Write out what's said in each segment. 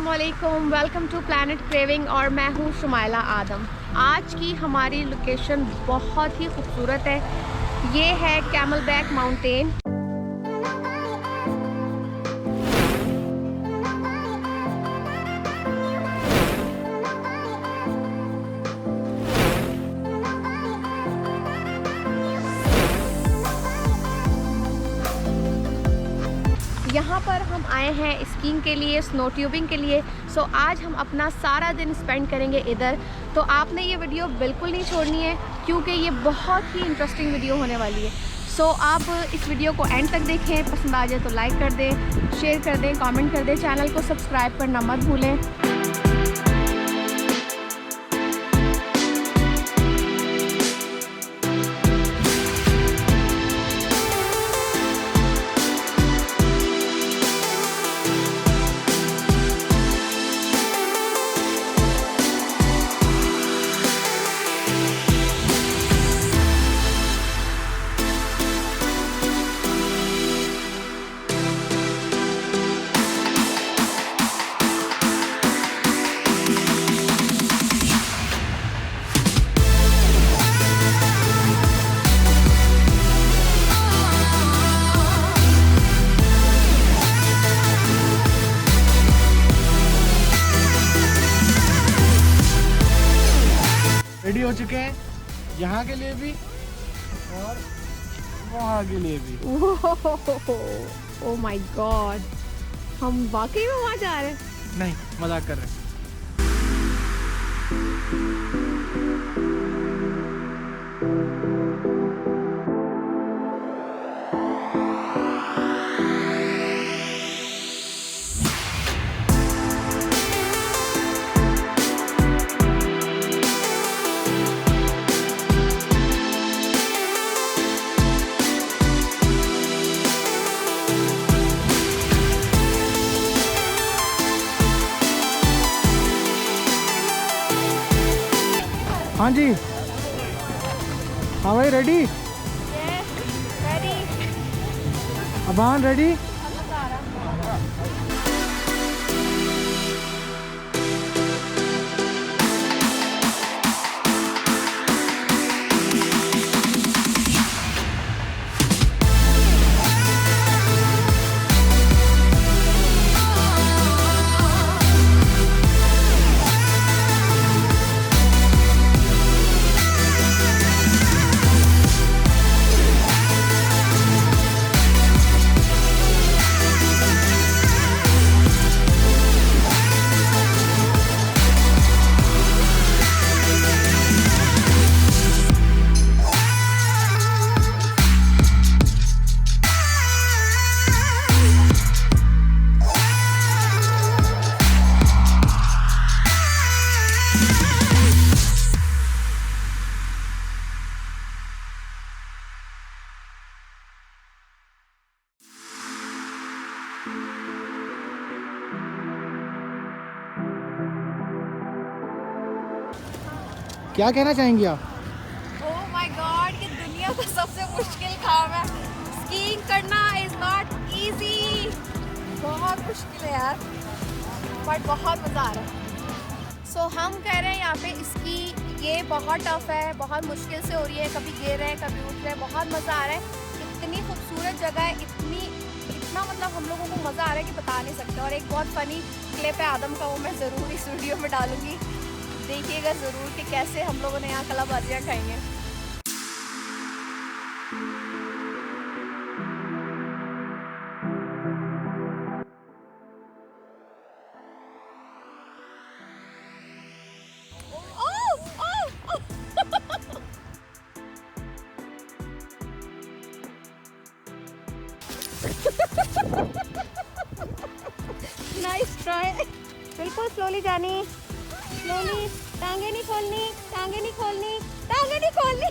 अस्सलामुअलैकुम, welcome to planet craving और मैं हूँ शुमाइला आदम। आज की हमारी लोकेशन बहुत ही खूबसूरत है। ये है कैमलबैक माउंटेन। यहाँ पर हम आए हैं स्कीइंग के लिए, स्नो ट्यूबिंग के लिए। सो आज हम अपना सारा दिन स्पेंड करेंगे इधर। तो आपने ये वीडियो बिल्कुल नहीं छोड़नी है क्योंकि ये बहुत ही इंटरेस्टिंग वीडियो होने वाली है। सो आप इस वीडियो को एंड तक देखें। पसंद आ जाए तो लाइक कर दें, शेयर कर दें, कमेंट कर दें। चैनल को सब्सक्राइब करना मत भूलें। रेडी हो चुके हैं यहाँ के लिए भी और वहाँ के लिए भी। ओह माय गॉड, हम वाकई में वहाँ जा रहे हैं? नहीं, मजाक कर रहे हैं। हाँ जी, हाँ भाई, रेडी? रेडी। अबान रेडी? क्या कहना चाहेंगी आप? ओह माय गॉड, ये दुनिया का सबसे मुश्किल काम है। स्कीइंग करना इज नॉट इजी, बहुत मुश्किल है यार, बट बहुत मज़ा आ रहा है। सो हम कह रहे हैं यहाँ पे इसकी ये बहुत टफ है, बहुत मुश्किल से हो रही है। कभी गिर रहे हैं, कभी उठ रहे हैं, बहुत मज़ा आ रहा है। इतनी खूबसूरत जगह है, इतना मतलब हम लोगों को मज़ा आ रहा है कि बता नहीं सकते। और एक बहुत फ़नी क्लिप है आदम का, वो मैं ज़रूर इस वीडियो में डालूँगी, देखिएगा ज़रूर कि कैसे हम लोगों ने यहाँ कलाबाजियाँ खाई हैं। Nice try. बिल्कुल स्लोली जानी, स्लोली। टांगे नहीं खोलनी, टांगे नहीं खोलनी, टांगे नहीं खोलनी।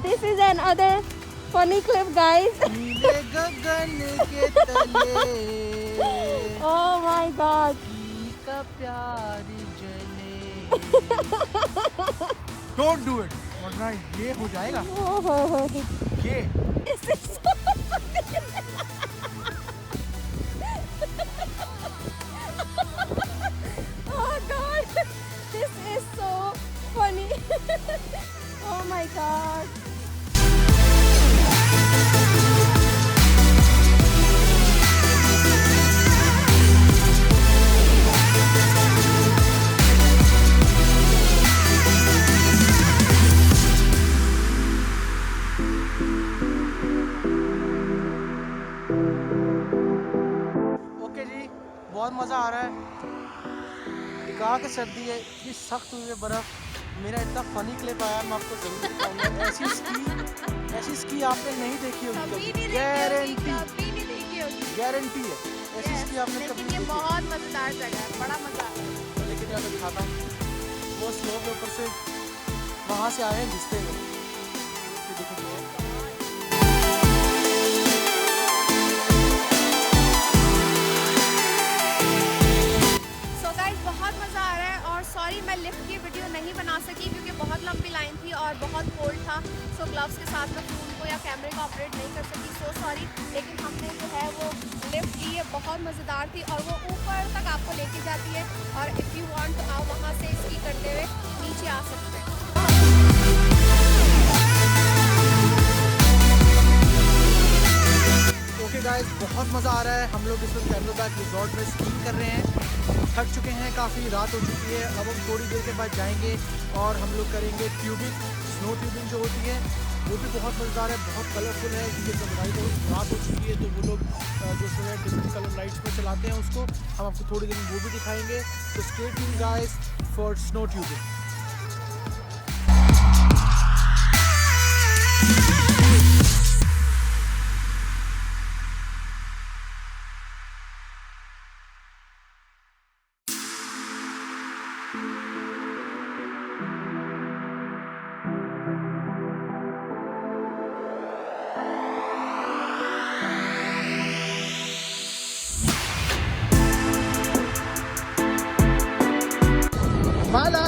This is another funny clip, guys. नीले गगन के तले Oh my God. का प्यार जले। Don't do it, वरना ये हो जाएगा। Oh, ये this is so funny. Okay जी, बहुत मज़ा आ रहा है। कहा कि सर्दी है, इतनी सख्त हुई है बर्फ़। मेरा इतना फ़नी क्लिप आया, मैं आपको ज़रूर दिखाऊंगा। ऐसी स्की आपने नहीं देखी होगी कभी। गारंटी गारंटी है, ऐसी स्की आपने कभी लेकिन ये नहीं देखी। बहुत मज़ेदार जगह है, बड़ा मज़ा आता है। लेकिन मैं दिखाता हूँ, वो स्लो के ऊपर से वहाँ से आए हैं घिसते हुए। ये देखो सो गाइस, बहुत मज़ा आ रहा है। और सॉरी मैं लिफ्ट की वीडियो नहीं बना सकी क्योंकि बहुत लंबी लाइन थी और बहुत कोल्ड था। सो ग्लव्स के साथ मैं फ़ोन को या कैमरे को ऑपरेट नहीं कर सकी, सो सॉरी। लेकिन हमने जो है वो लिफ्ट ली है, बहुत मज़ेदार थी और वो ऊपर तक आपको लेके जाती है। और इफ़ यू वांट तो आप वहाँ से स्की करते हुए नीचे आ सकते हैं। ओके गाइस, बहुत मज़ा आ रहा है। हम लोग इस वक्त कैमलबैक रिजॉर्ट में स्कीइंग कर रहे हैं। थक चुके हैं, काफ़ी रात हो चुकी है। अब हम थोड़ी देर के बाद जाएंगे और हम लोग करेंगे ट्यूबिंग। स्नो ट्यूबिंग जो होती है वो भी बहुत मज़ेदार है, बहुत कलरफुल है। क्योंकि जब रात हो चुकी है तो वो लोग जो है डिफरेंट कलर लाइट्स में चलाते हैं उसको। हम आपको थोड़ी देर में वो भी दिखाएंगे। तो stay tuned guys for snow tubing. Mala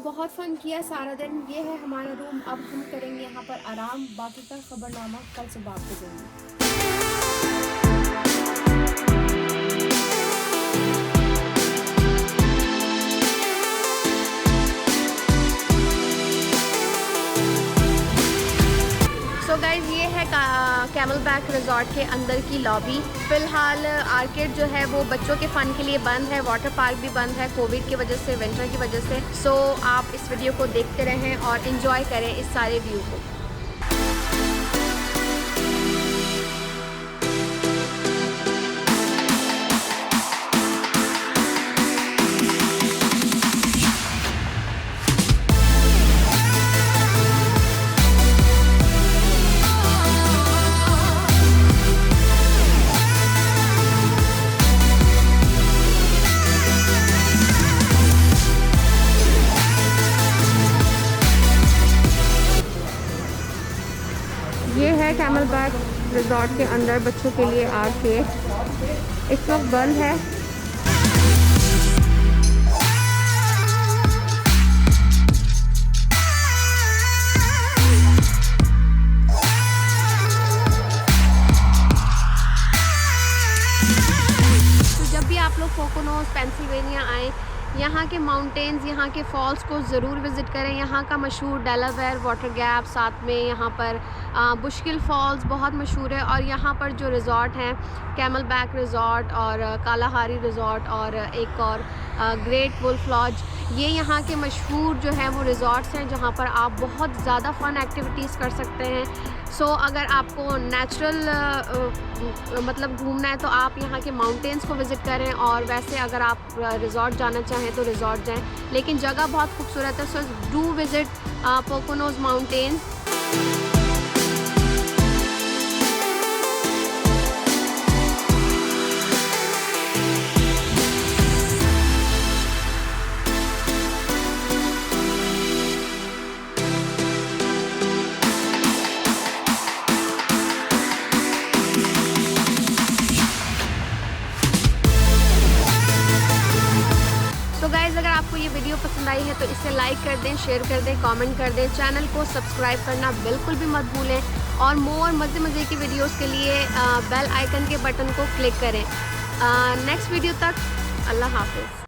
बहुत फ़न किया सारा दिन। ये है हमारा रूम। अब हम करेंगे यहाँ पर आराम। बाकी का खबरनामा कल सुबह आपको देंगे। सो गाइज, ये है कैमलबैक रिजॉर्ट के अंदर की लॉबी। फ़िलहाल आर्केड जो है वो बच्चों के फ़न के लिए बंद है। वाटर पार्क भी बंद है कोविड की वजह से, विंटर की वजह से। सो आप इस वीडियो को देखते रहें और इन्जॉय करें इस सारे व्यू को। ये है कैमलबैक रिजॉर्ट के अंदर बच्चों के लिए आर्केड। इस वक्त बंद है। तो जब भी आप लोग पोकोनोस, पेंसिल्वेनिया आए, यहाँ के माउंटेन्स, यहाँ के फॉल्स को ज़रूर विज़िट करें। यहाँ का मशहूर डेलावेयर वाटर गैप, साथ में यहाँ पर बुशकिल फॉल्स बहुत मशहूर है। और यहाँ पर जो रिज़ॉर्ट हैं, कैमलबैक रिज़ॉर्ट और कालाहारी रिज़ॉर्ट और एक और ग्रेट वुल्फ लॉज, ये यहाँ के मशहूर जो है वो रिज़ॉर्ट्स हैं जहाँ पर आप बहुत ज़्यादा फ़न एक्टिविटीज़ कर सकते हैं। सो अगर आपको नेचुरल मतलब घूमना है तो आप यहाँ के माउंटेन्स को विज़िट करें, और वैसे अगर आप रिज़ॉर्ट जाना चाहें तो रिज़ॉर्ट जाएं, लेकिन जगह बहुत खूबसूरत है। So do visit Poconos mountains. तो गाइज़, अगर आपको ये वीडियो पसंद आई है तो इसे लाइक कर दें, शेयर कर दें, कमेंट कर दें, चैनल को सब्सक्राइब करना बिल्कुल भी मत भूलें, और मोर मज़े की वीडियोस के लिए बेल आइकन के बटन को क्लिक करें। नेक्स्ट वीडियो तक अल्लाह हाफ़िज़।